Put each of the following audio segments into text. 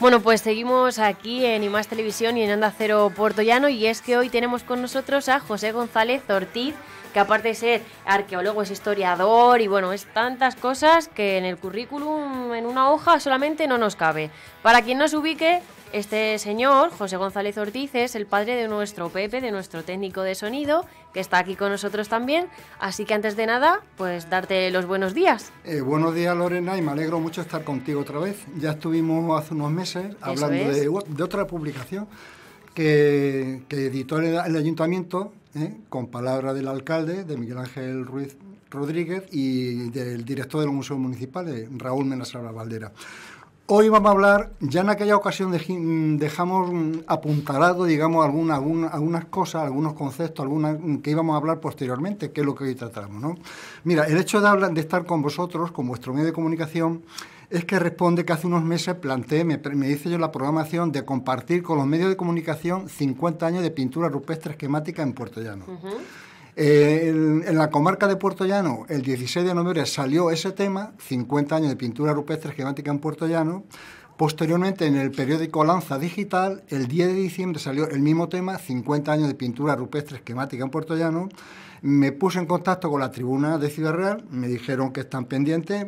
Bueno, pues seguimos aquí en IMAX Televisión y en Onda Cero Puertollano, y es que hoy tenemos con nosotros a José González Ortiz, que aparte de ser arqueólogo es historiador y bueno, es tantas cosas que en el currículum, en una hoja solamente no nos cabe. Para quien no se ubique, este señor, José González Ortiz, es el padre de nuestro Pepe, de nuestro técnico de sonido, que está aquí con nosotros también. Así que antes de nada, pues darte los buenos días. Buenos días, Lorena, y me alegro mucho estar contigo otra vez. Ya estuvimos hace unos meses hablando de otra publicación que editó el Ayuntamiento, con palabra del alcalde, de Miguel Ángel Ruiz Rodríguez, y del director del Museo Municipal, Raúl Menasalva Valdera. Hoy vamos a hablar, ya en aquella ocasión dejamos apuntalado, digamos, algunas cosas, algunos conceptos, que íbamos a hablar posteriormente, que es lo que hoy tratamos, ¿no? Mira, el hecho de estar con vosotros, con vuestro medio de comunicación, es que responde que hace unos meses me hice yo la programación de compartir con los medios de comunicación 50 años de pintura rupestre esquemática en Puertollano. En la comarca de Puertollano, el 16 de noviembre salió ese tema, 50 años de pintura rupestre esquemática en Puertollano. Posteriormente, en el periódico Lanza Digital, el 10 de diciembre salió el mismo tema, 50 años de pintura rupestre esquemática en Puertollano. Me puse en contacto con la tribuna de Ciudad Real, me dijeron que están pendientes,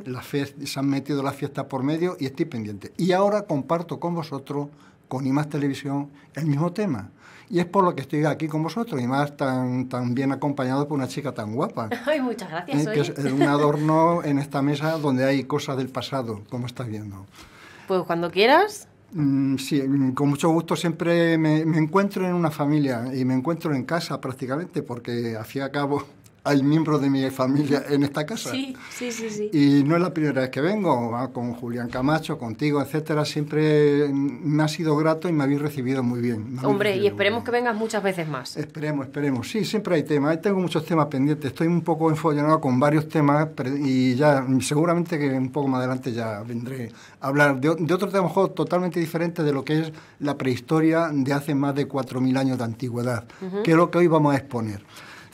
se han metido las fiestas por medio y estoy pendiente. Y ahora comparto con vosotros, con IMAX Televisión, el mismo tema. Y es por lo que estoy aquí con vosotros, y más tan bien acompañado por una chica tan guapa. Ay, muchas gracias. Que es un adorno en esta mesa donde hay cosas del pasado, como estás viendo. Pues cuando quieras. Sí, con mucho gusto. Siempre me encuentro en una familia y me encuentro en casa prácticamente, porque al fin y al cabo hay miembros de mi familia en esta casa. Sí. Y no es la primera vez que vengo, con Julián Camacho, contigo, etcétera. Siempre me ha sido grato y me habéis recibido muy bien. Hombre, y esperemos que vengas muchas veces más. Esperemos. Sí, siempre hay temas. Tengo muchos temas pendientes. Estoy un poco enfollonado con varios temas y ya seguramente que un poco más adelante ya vendré a hablar de otro tema totalmente diferente de lo que es la prehistoria de hace más de 4.000 años de antigüedad, que es lo que hoy vamos a exponer.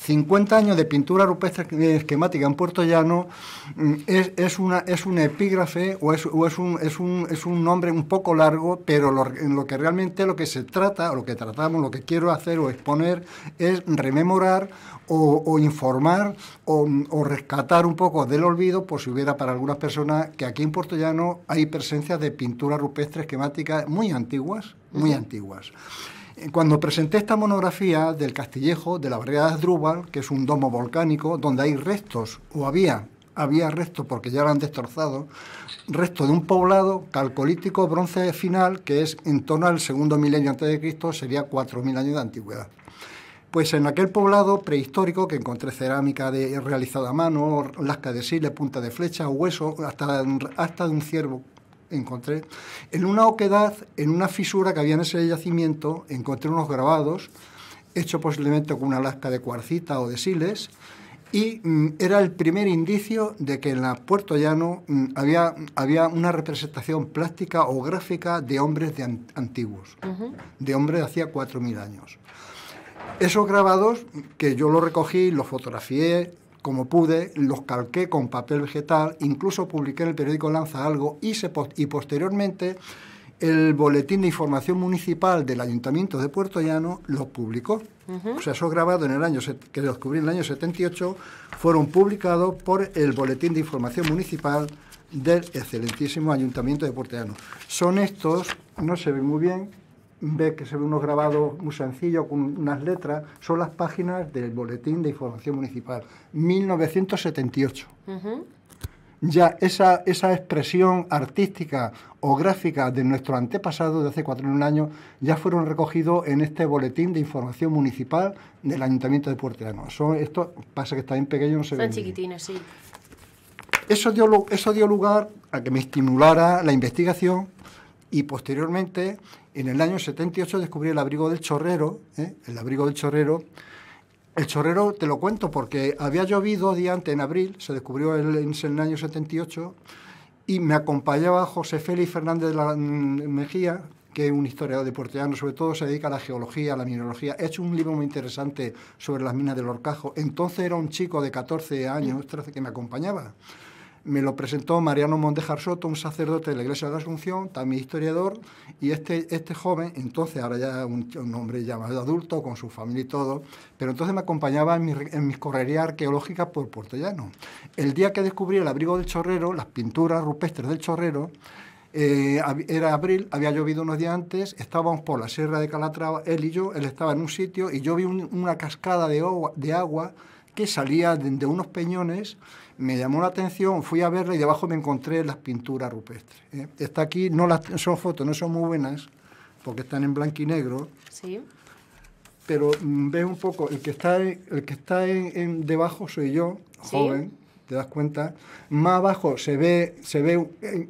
50 años de pintura rupestre esquemática en Puertollano es un epígrafe o es un nombre un poco largo, pero en lo que realmente lo que se trata, o lo que tratamos, lo que quiero hacer o exponer es rememorar o informar o rescatar un poco del olvido, por si hubiera para algunas personas, que aquí en Puertollano hay presencia de pintura rupestre esquemática muy antiguas. Cuando presenté esta monografía del Castillejo, de la barriada de Asdrúbal, que es un domo volcánico, donde hay restos, o había restos porque ya lo han destrozado, restos de un poblado calcolítico bronce final, que es en torno al segundo milenio antes de Cristo, sería 4.000 años de antigüedad. Pues en aquel poblado prehistórico, que encontré cerámica realizada a mano, lasca de sile, punta de flecha, hueso, hasta de un ciervo, encontré en una oquedad, en una fisura que había en ese yacimiento, encontré unos grabados hechos posiblemente con una lasca de cuarcita o de siles, y era el primer indicio de que en la Puertollano había una representación plástica o gráfica de hombres antiguos, de hombres de hacía 4.000 años. Esos grabados, que yo los recogí, los fotografié como pude, los calqué con papel vegetal, incluso publiqué en el periódico Lanza algo, y posteriormente el Boletín de Información Municipal del Ayuntamiento de Puertollano los publicó. O sea, esos grabados que descubrí en el año 78 fueron publicados por el Boletín de Información Municipal del excelentísimo Ayuntamiento de Puertollano. Son estos, no se ven muy bien, ve que se ven unos grabados muy sencillos con unas letras, son las páginas del Boletín de Información Municipal, 1978. Ya esa expresión artística o gráfica de nuestro antepasado de hace 4.000 años ya fueron recogidos en este Boletín de Información Municipal del Ayuntamiento de Puertollano. Esto pasa que está bien pequeño, no se ve. Son chiquitines, sí. Eso dio lugar a que me estimulara la investigación. Y posteriormente, en el año 78, descubrí el abrigo del Chorrero. El abrigo del Chorrero. El Chorrero te lo cuento porque había llovido día antes, en abril, se descubrió en el año 78, y me acompañaba José Félix Fernández de la Mejía, que es un historiador de Puertollano, sobre todo se dedica a la geología, a la mineralogía. He hecho un libro muy interesante sobre las minas del Horcajo. Entonces era un chico de 14 años, 13, que me acompañaba. Me lo presentó Mariano Mondejar Soto, un sacerdote de la Iglesia de la Asunción, también historiador, y este joven, entonces ahora ya un hombre ya más adulto, con su familia y todo, pero entonces me acompañaba en mis correrías arqueológicas por Puerto Llano. El día que descubrí el abrigo del Chorrero, las pinturas rupestres del Chorrero, era abril, había llovido unos días antes, estábamos por la Sierra de Calatrava, él y yo, él estaba en un sitio y yo vi una cascada de agua que salía de unos peñones. Me llamó la atención, fui a verla y debajo me encontré las pinturas rupestres. Está aquí, son fotos, no son muy buenas, porque están en blanco y negro. Sí. Pero ves un poco, el que está debajo soy yo, joven, ¿sí? ¿Te das cuenta? Más abajo se ve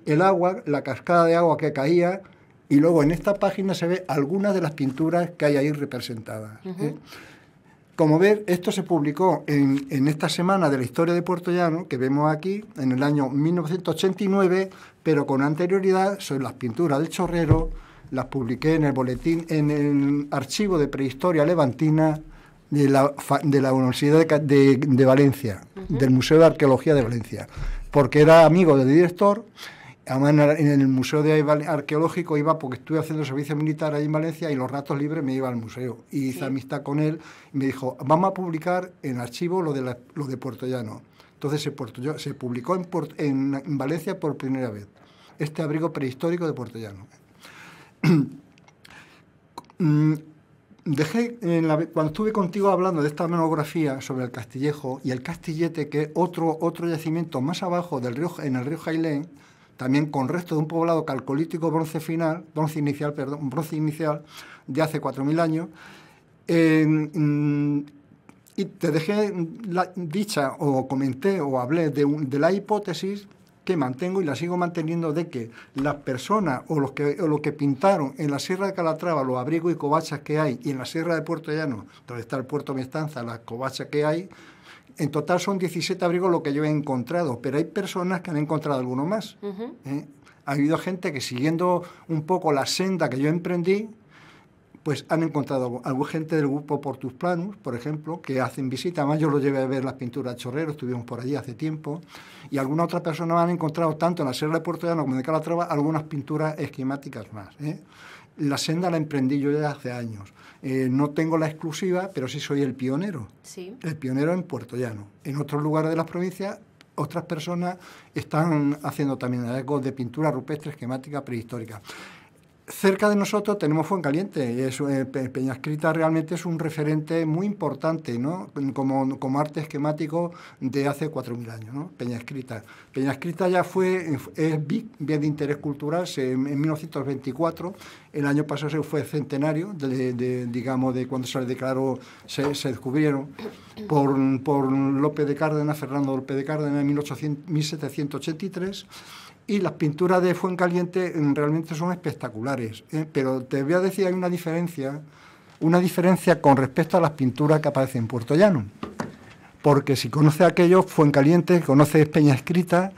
el agua, la cascada de agua que caía, y luego en esta página se ve algunas de las pinturas que hay ahí representadas. Como ves, esto se publicó en esta semana de la historia de Puerto Llano, que vemos aquí, en el año 1989, pero con anterioridad son las pinturas del Chorrero, las publiqué en el boletín, en el archivo de prehistoria levantina de la Universidad de Valencia, del Museo de Arqueología de Valencia, porque era amigo del director. Además, en el Museo Arqueológico iba porque estuve haciendo servicio militar ahí en Valencia y los ratos libres me iba al museo. Y hice amistad con él y me dijo, vamos a publicar en archivo lo de Puerto Llano. Entonces se publicó en Valencia por primera vez, este abrigo prehistórico de Puerto Llano. Cuando estuve contigo hablando de esta monografía sobre el Castillejo y el Castillete, que es otro yacimiento más abajo en el río Jailén, también con restos de un poblado calcolítico bronce inicial de hace 4.000 años. Y te dejé dicha, o comenté, o hablé de la hipótesis que mantengo y la sigo manteniendo, de que las personas o los que pintaron en la Sierra de Calatrava los abrigos y covachas que hay, y en la Sierra de Puerto Llano, donde está el puerto Mestanza, las covachas que hay, en total son 17 abrigos lo que yo he encontrado, pero hay personas que han encontrado alguno más. Ha habido gente que, siguiendo un poco la senda que yo emprendí, pues han encontrado alguna gente del grupo Portus Planus, por ejemplo, que hacen visita. Además, yo lo llevé a ver las pinturas de Chorrero, estuvimos por allí hace tiempo, y alguna otra persona han encontrado, tanto en la Sierra de Puerto Llano como de Calatrava, algunas pinturas esquemáticas más. La senda la emprendí yo ya hace años. No tengo la exclusiva, pero sí soy el pionero. Sí. El pionero en Puerto Llano. En otros lugares de las provincias, otras personas están haciendo también hallazgos de pintura rupestre esquemática prehistórica. Cerca de nosotros tenemos Fuencaliente. Peñascrita realmente es un referente muy importante, ¿no? Como arte esquemático de hace 4.000 años, ¿no? Peñascrita ya es bien de interés cultural. En 1924, el año pasado fue centenario de cuando se declaró, se descubrieron por López de Cárdenas, Fernando López de Cárdenas, en 1783. Y las pinturas de Fuencaliente realmente son espectaculares, pero te voy a decir, hay una diferencia con respecto a las pinturas que aparecen en Puerto Llano. Porque si conoces aquello, Fuencaliente, conoces Peñascrita,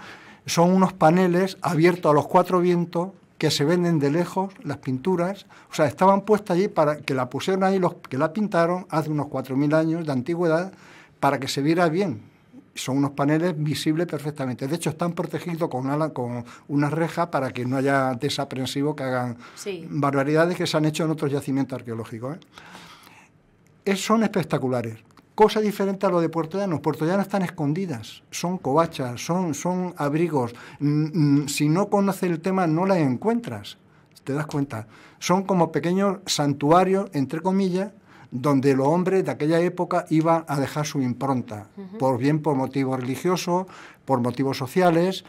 son unos paneles abiertos a los 4 vientos que se venden de lejos, las pinturas. O sea, estaban puestas allí para que la pusieron ahí los que la pintaron hace unos 4.000 años de antigüedad, para que se viera bien. Son unos paneles visibles perfectamente. De hecho, están protegidos con una reja para que no haya desaprensivos que hagan barbaridades que se han hecho en otros yacimientos arqueológicos. Son espectaculares. Cosa diferente a lo de Puerto Llano. Puerto Llano están escondidas, son covachas, son abrigos. Si no conoces el tema, no las encuentras. ¿Te das cuenta? Son como pequeños santuarios, entre comillas, donde los hombres de aquella época iban a dejar su impronta, por motivos religiosos, por motivos sociales,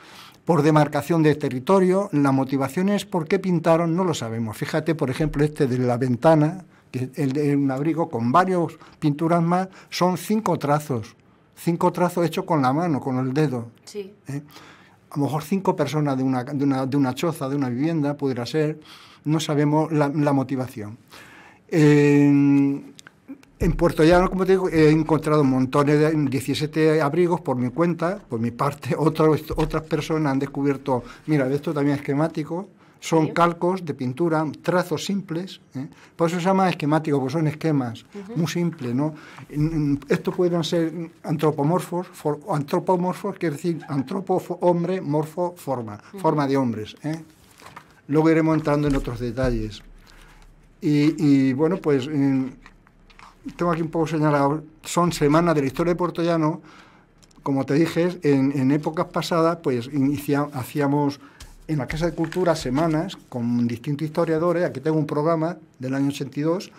por demarcación de territorio. La motivación es por qué pintaron, no lo sabemos. Fíjate, por ejemplo, de la ventana, que es un abrigo con varias pinturas más, son 5 trazos hechos con la mano, con el dedo. Sí. A lo mejor 5 personas de una choza, de una vivienda, pudiera ser, no sabemos la motivación. En Puerto Llano, como te digo, he encontrado montones de 17 abrigos por mi cuenta, por mi parte. Otras personas han descubierto, mira, esto también es esquemático, Son Sí. calcos de pintura, trazos simples, ¿eh? Por eso se llama esquemático, porque son esquemas muy simples, ¿no? Estos pueden ser antropomorfos, antropomorfos quiere decir antropo, hombre, morfo, forma, forma de hombres, ¿eh? Luego iremos entrando en otros detalles. Y bueno, pues tengo aquí un poco señalado, son semanas de la historia de Puerto Llano. Como te dije, en épocas pasadas, pues hacíamos en la Casa de Cultura semanas con distintos historiadores. Aquí tengo un programa del año 82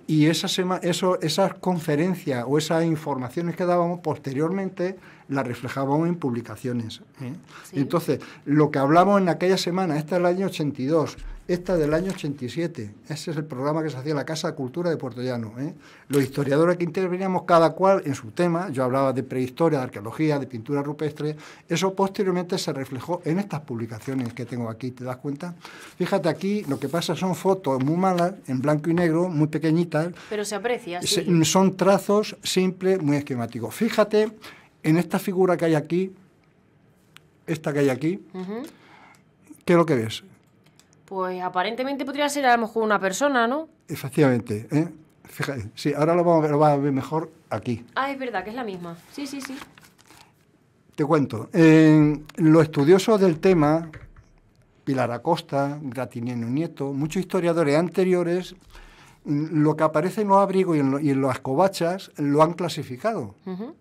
y esas conferencias o esas informaciones que dábamos posteriormente las reflejábamos en publicaciones, ¿eh? Sí. Entonces, lo que hablamos en aquella semana, esta del año 82, esta del año 87, ese es el programa que se hacía en la Casa de Cultura de Puerto Llano, ¿eh? Los historiadores que interveníamos cada cual en su tema, yo hablaba de prehistoria, de arqueología, de pintura rupestre, eso posteriormente se reflejó en estas publicaciones que tengo aquí, ¿te das cuenta? Fíjate aquí, lo que pasa son fotos muy malas, en blanco y negro, muy pequeñitas. Pero se aprecia, sí. Son trazos simples, muy esquemáticos. Fíjate en esta figura que hay aquí, esta que hay aquí, ¿qué es lo que ves? Pues aparentemente podría ser a lo mejor una persona, ¿no? Efectivamente, ¿eh? Fíjate, sí, ahora lo vas a ver mejor aquí. Ah, es verdad que es la misma. Sí, sí, sí. Te cuento, los estudiosos del tema, Pilar Acosta, Gratiniano Nieto, muchos historiadores anteriores, lo que aparece en los abrigos y en las covachas lo han clasificado.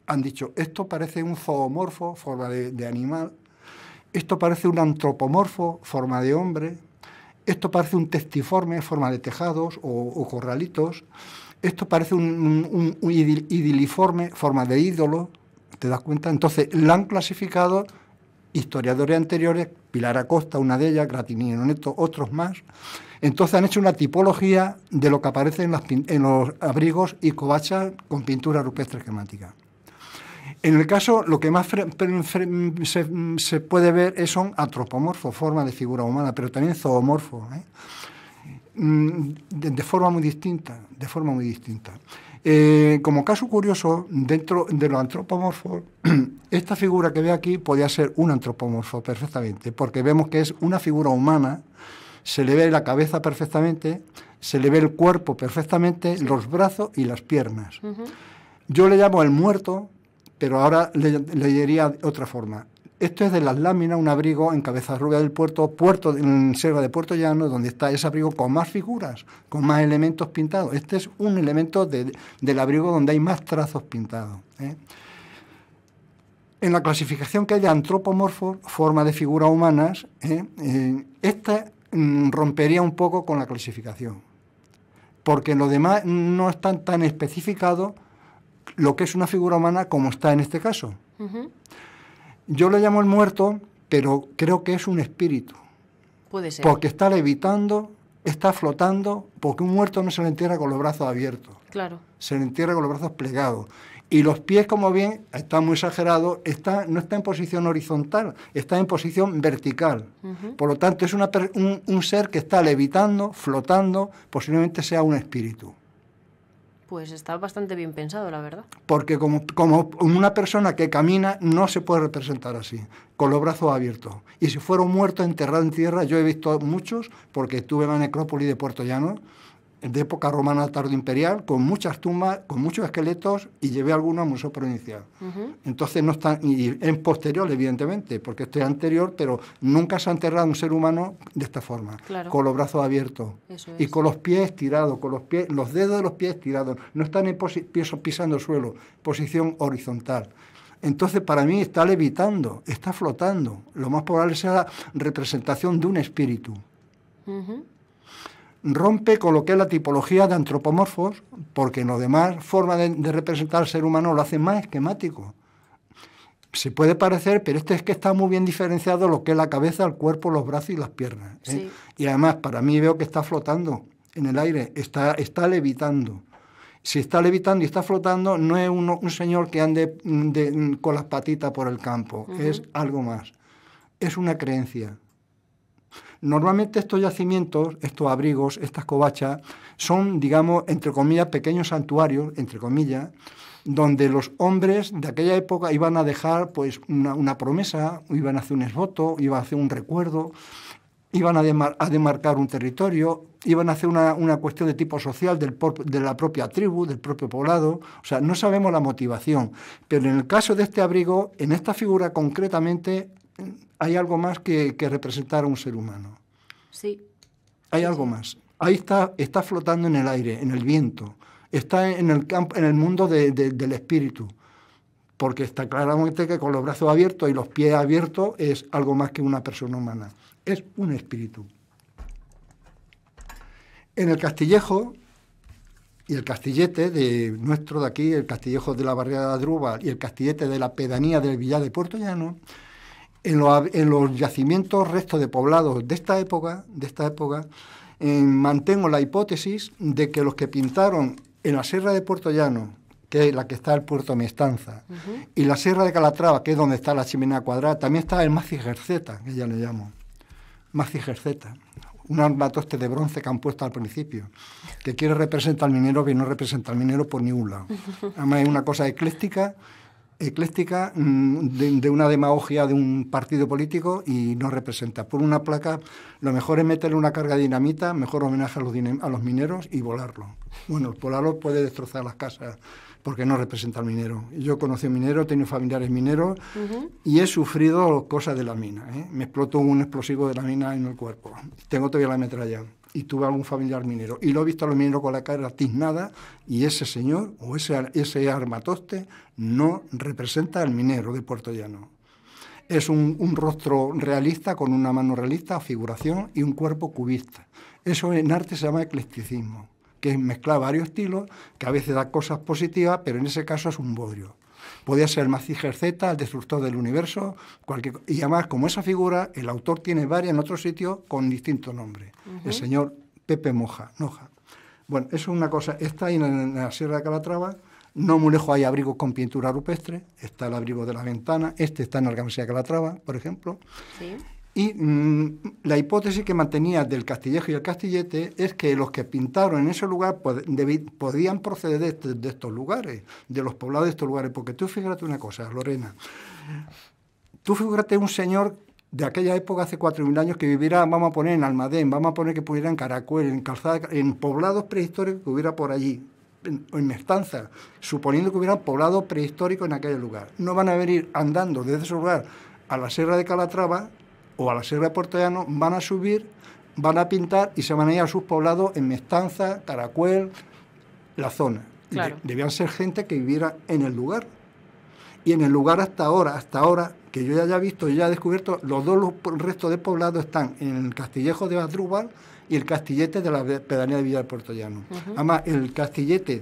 Han dicho, esto parece un zoomorfo, forma de animal, esto parece un antropomorfo, forma de hombre, esto parece un testiforme, forma de tejados o corralitos, esto parece un idiliforme, forma de ídolo, ¿te das cuenta? Entonces, la han clasificado historiadores anteriores, Pilar Acosta, una de ellas, Gratiniano Nieto, otros más. Entonces han hecho una tipología de lo que aparece en los abrigos y covachas con pintura rupestre esquemática. En el caso, lo que más se puede ver son antropomorfos, formas de figura humana, pero también zoomorfos, ¿eh? De forma muy distinta, como caso curioso, dentro de los antropomorfos, esta figura que ve aquí podía ser un antropomorfo perfectamente, porque vemos que es una figura humana, se le ve la cabeza perfectamente, se le ve el cuerpo perfectamente, los brazos y las piernas. Yo le llamo el muerto, pero ahora le diría de otra forma. Esto es de las láminas, un abrigo en Cabezarrubia del Puerto, en Selva de Puerto Llano, donde está ese abrigo con más figuras, con más elementos pintados. Este es un elemento del abrigo donde hay más trazos pintados, ¿eh? En la clasificación que hay de antropomorfos, forma de figuras humanas, esta rompería un poco con la clasificación, porque en lo demás no están tan especificado lo que es una figura humana como está en este caso. Yo le llamo el muerto, pero creo que es un espíritu. Puede ser. Porque está levitando, está flotando, porque un muerto no se le entierra con los brazos abiertos. Claro. Se le entierra con los brazos plegados. Y los pies, como bien, está muy exagerado, no está en posición horizontal, está en posición vertical. Por lo tanto, es un ser que está levitando, flotando, posiblemente sea un espíritu. Pues está bastante bien pensado, la verdad. Porque como una persona que camina no se puede representar así, con los brazos abiertos. Y si fuera un muerto enterrado en tierra, yo he visto muchos, porque estuve en la necrópolis de Puerto Llano, de época romana tardoimperial, con muchas tumbas, con muchos esqueletos, y llevé algunos al Museo Provincial. Entonces no están, y en posterior, evidentemente, porque esto es anterior, pero nunca se ha enterrado un ser humano de esta forma, claro, con los brazos abiertos. Eso y es. con los pies estirados, los dedos de los pies estirados, no están pisando el suelo, posición horizontal. Entonces, para mí está levitando, está flotando. Lo más probable sea la representación de un espíritu. Rompe con lo que es la tipología de antropomorfos, porque en lo demás, forma de representar al ser humano lo hace más esquemático. Se puede parecer, pero este es que está muy bien diferenciado lo que es la cabeza, el cuerpo, los brazos y las piernas, ¿eh? Sí. Y además, para mí veo que está flotando en el aire, está levitando. Si está levitando y está flotando, no es un señor que ande con las patitas por el campo, es algo más. Es una creencia. Normalmente estos yacimientos, estos abrigos, estas covachas, son, digamos, entre comillas, pequeños santuarios, entre comillas, donde los hombres de aquella época iban a dejar pues una promesa, iban a hacer un exvoto, iban a hacer un recuerdo. iban a demarcar un territorio, iban a hacer una cuestión de tipo social de la propia tribu, del propio poblado. O sea, no sabemos la motivación. Pero en el caso de este abrigo, en esta figura concretamente, hay algo más que representar a un ser humano. Sí. Hay algo más. Ahí está flotando en el aire, en el viento. Está en el campo, en el mundo del espíritu. Porque está claramente que con los brazos abiertos y los pies abiertos es algo más que una persona humana. Es un espíritu. En el castillejo y el castillete nuestro de aquí, el castillejo de la barriada de Adrúbal y el castillete de la pedanía del Villar de Puerto Llano, en los yacimientos restos de poblados de esta época, mantengo la hipótesis de que los que pintaron en la Sierra de Puerto Llano, que es la que está el puerto Mestanza, y la Sierra de Calatrava, que es donde está la chimenea cuadrada, también está el Mazigerceta, que ya le llamo. Mazigerceta, un armatoste de bronce que han puesto al principio, que quiere representar al minero, que no representa al minero por ningún lado. Además es una cosa ecléctica de una demagogia de un partido político y no representa. Por una placa, lo mejor es meterle una carga de dinamita, mejor homenaje a los mineros y volarlo. Bueno, volarlo puede destrozar las casas porque no representa al minero. Yo conocí a un minero, he tenido familiares mineros y he sufrido cosas de la mina. Me explotó un explosivo de la mina en el cuerpo. Tengo todavía la metralla. Y tuve algún familiar minero. Y lo he visto a los mineros con la cara tiznada y ese señor o ese armatoste no representa al minero de Puerto Llano. Es un rostro realista con una mano realista, figuración y un cuerpo cubista. Eso en arte se llama eclecticismo, que es mezclar varios estilos, que a veces da cosas positivas, pero en ese caso es un bodrio. Podía ser Mazigerceta, el destructor del universo, y además, como esa figura, el autor tiene varias en otros sitios con distintos nombres. El señor Pepe Noja. Bueno, eso es una cosa. Está ahí en la Sierra de Calatrava, no muy lejos hay abrigos con pintura rupestre, está el abrigo de la ventana, está en Argamasilla de Calatrava, por ejemplo. Sí. Y la hipótesis que mantenía del castillejo y el castillete es que los que pintaron en ese lugar podían proceder de estos lugares, de los poblados de estos lugares. Porque tú fíjate una cosa, Lorena, tú fíjate un señor de aquella época, hace 4.000 años, que viviera, vamos a poner en Almadén, vamos a poner que pudiera en Caracuel, en Calzada, en poblados prehistóricos que hubiera por allí, en Mestanza, suponiendo que hubiera poblados prehistóricos en aquel lugar. No van a venir andando desde ese lugar a la Sierra de Calatrava o a la Sierra de Puerto Llano, van a subir, van a pintar y se van a ir a sus poblados en Mestanza, Caracuel, la zona. Claro. Debían ser gente que viviera en el lugar. Y en el lugar hasta ahora, que yo ya haya visto y ya he descubierto, los restos de poblado están en el castillejo de Adrúbal y el castillete de la pedanía de Villar de Puerto Llano. Además, el castillete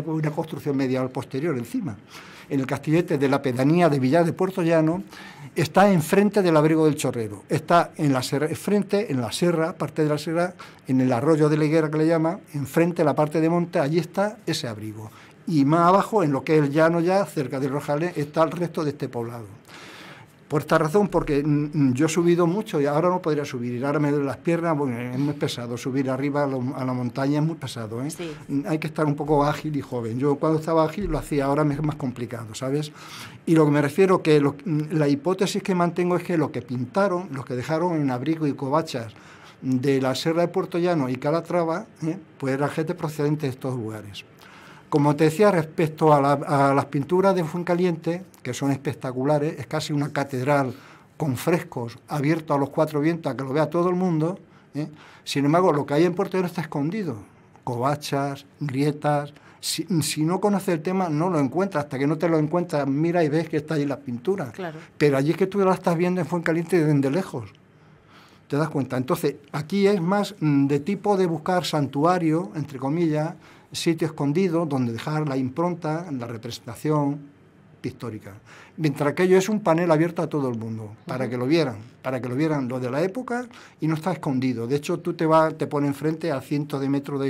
fue una construcción medieval posterior encima. En el castillete de la pedanía de Villar de Puerto Llano está enfrente del abrigo del Chorrero. Está en la sierra, parte de la sierra, en el arroyo de la Higuera que le llama, enfrente de la parte de monte, allí está ese abrigo. Y más abajo, en lo que es el llano ya, cerca de Rojales, está el resto de este poblado. Por esta razón, porque yo he subido mucho y ahora no podría subir. Ahora me duelen las piernas, bueno, es muy pesado. Subir arriba a la montaña es muy pesado, ¿eh? Sí. Hay que estar un poco ágil y joven. Yo cuando estaba ágil lo hacía, ahora es más complicado, ¿sabes? Y lo que me refiero, que la hipótesis que mantengo es que lo que pintaron, los que dejaron en abrigo y covachas de la Sierra de Puerto Llano y Calatrava, pues era gente procedente de estos lugares. Como te decía, respecto a las pinturas de Fuencaliente, que son espectaculares, es casi una catedral con frescos abiertos a los cuatro vientos, a que lo vea todo el mundo. Sin embargo, lo que hay en Puerto Llano está escondido. Covachas, grietas. Si no conoces el tema, no lo encuentras. Hasta que no te lo encuentras, mira y ves que está ahí las pinturas. Claro. Pero allí es que tú la estás viendo en Fuencaliente desde lejos. ¿Te das cuenta? Entonces, aquí es más de tipo de buscar santuario, entre comillas, sitio escondido donde dejar la impronta, la representación pictórica. Mientras que aquello es un panel abierto a todo el mundo, para que lo vieran lo de la época y no está escondido. De hecho, tú te pones enfrente a cientos de metros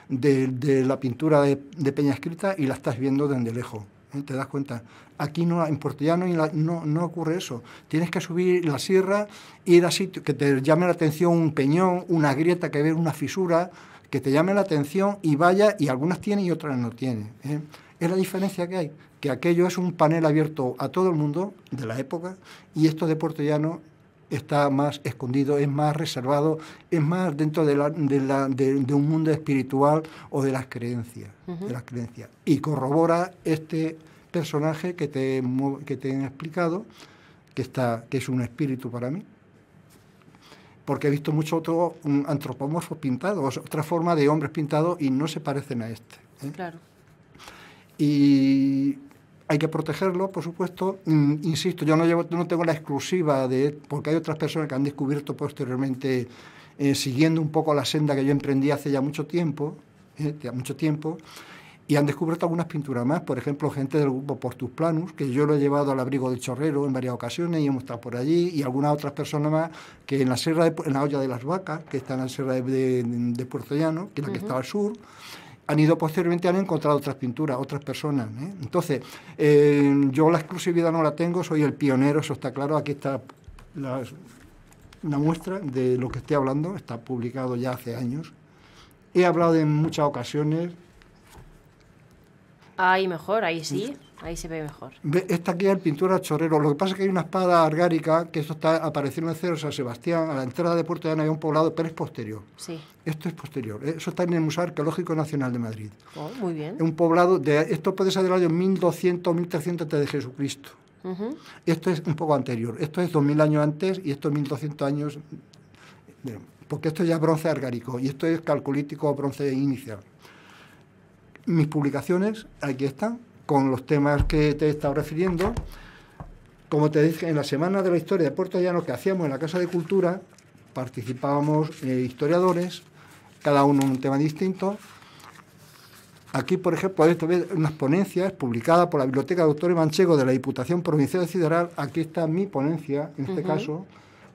de la pintura de Peña Escrita y la estás viendo desde lejos. ¿Te das cuenta? Aquí no, en Puerto Llano no ocurre eso. Tienes que subir la sierra, ir a sitios que te llame la atención, un peñón, una grieta que ve una fisura, que te llame la atención y vaya, y algunas tienen y otras no tienen. Es la diferencia que hay, que aquello es un panel abierto a todo el mundo de la época y esto de Puerto Llano está más escondido, es más reservado, es más dentro de un mundo espiritual o de las creencias. Y corrobora este personaje que te he explicado, que es un espíritu para mí. Porque he visto muchos otros antropomorfos pintados, otra forma de hombres pintados, y no se parecen a este. Claro. Y hay que protegerlo, por supuesto. Insisto, yo no tengo la exclusiva porque hay otras personas que han descubierto posteriormente, siguiendo un poco la senda que yo emprendí hace ya mucho tiempo, y han descubierto algunas pinturas más. Por ejemplo, gente del grupo Portus Planus, que yo lo he llevado al abrigo del Chorrero en varias ocasiones y hemos estado por allí, y algunas otras personas más que en la Olla de las Vacas, que está en la Sierra de Puerto Llano, que es la que está al sur, han ido posteriormente, han encontrado otras pinturas, otras personas. Entonces, yo la exclusividad no la tengo, soy el pionero, eso está claro. Aquí está una muestra de lo que estoy hablando, está publicado ya hace años. He hablado en muchas ocasiones. Ahí mejor, ahí sí, ahí se ve mejor. Esta aquí es pintura Chorrero. Lo que pasa es que hay una espada argárica, que esto apareció en el Cerro San Sebastián, a la entrada de Puerto Llano había un poblado, pero es posterior. Sí. Esto es posterior. Eso está en el Museo Arqueológico Nacional de Madrid. Oh, muy bien. Es un poblado, esto puede ser del año 1200, 1300 antes de Jesucristo. Esto es un poco anterior. Esto es 2000 años antes y esto es 1200 años, porque esto ya es bronce argárico y esto es calcolítico o bronce inicial. Mis publicaciones, aquí están, con los temas que te he estado refiriendo. Como te dije, en la Semana de la Historia de Puerto Llano que hacíamos en la Casa de Cultura, participábamos historiadores, cada uno en un tema distinto. Aquí, por ejemplo, hay unas ponencias publicadas por la Biblioteca de Autores Manchego de la Diputación Provincial de Ciudad. Aquí está mi ponencia, en este caso.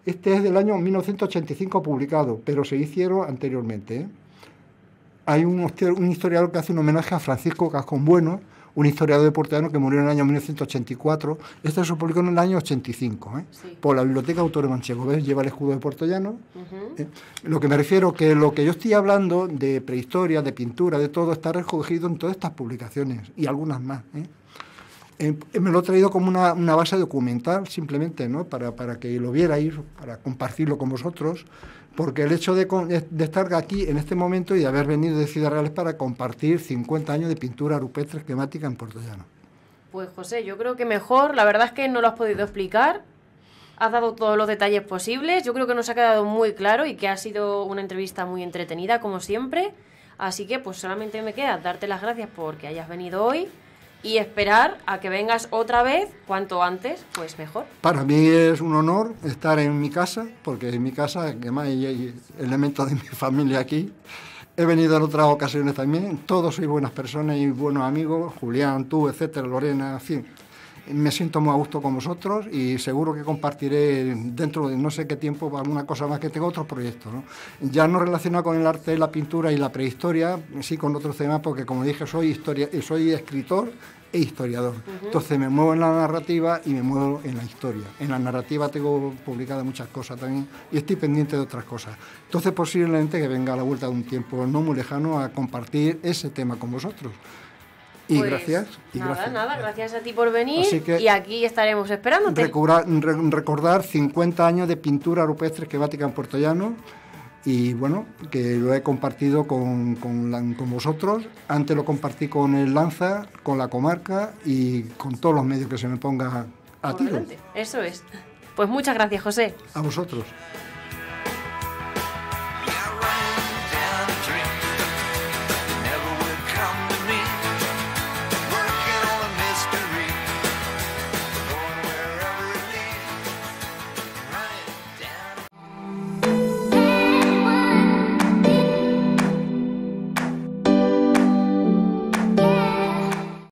Este es del año 1985 publicado, pero se hicieron anteriormente. Hay un historiador que hace un homenaje a Francisco Cascón Bueno, un historiador de Puerto Llano que murió en el año 1984. Esto se publicó en el año 85, sí, por la Biblioteca de Autores Manchego. ¿Ves? Lleva el escudo de Puerto Llano. Lo que me refiero que lo que yo estoy hablando de prehistoria, de pintura, de todo, está recogido en todas estas publicaciones y algunas más. Me lo he traído como una base documental, simplemente, ¿no? Para que lo vierais, para compartirlo con vosotros, porque el hecho de estar aquí en este momento y de haber venido de Ciudad Real es para compartir 50 años de pintura rupestre esquemática en Puerto Llano. Pues José, yo creo que mejor, la verdad es que no lo has podido explicar, has dado todos los detalles posibles, yo creo que nos ha quedado muy claro y que ha sido una entrevista muy entretenida, como siempre, así que pues solamente me queda darte las gracias porque hayas venido hoy y esperar a que vengas otra vez, cuanto antes, pues mejor. Para mí es un honor estar en mi casa, porque en mi casa, además hay elementos de mi familia aquí. He venido en otras ocasiones también, todos sois buenas personas y buenos amigos, Julián, tú, etcétera, Lorena, en fin. Me siento muy a gusto con vosotros y seguro que compartiré dentro de no sé qué tiempo alguna cosa más, que tengo otros proyectos, ¿no? Ya no relacionado con el arte, la pintura y la prehistoria, sí con otros temas, porque como dije, soy escritor e historiador. Entonces me muevo en la narrativa y me muevo en la historia. En la narrativa tengo publicadas muchas cosas también y estoy pendiente de otras cosas. Entonces posiblemente que venga a la vuelta de un tiempo no muy lejano a compartir ese tema con vosotros. Y pues, gracias. Gracias a ti por venir y aquí estaremos esperándote. Recordar 50 años de pintura rupestre esquemática en Puerto Llano y bueno, que lo he compartido con vosotros. Antes lo compartí con el Lanza, con la comarca y con todos los medios que se me ponga a tiro. Eso es. Pues muchas gracias, José. A vosotros.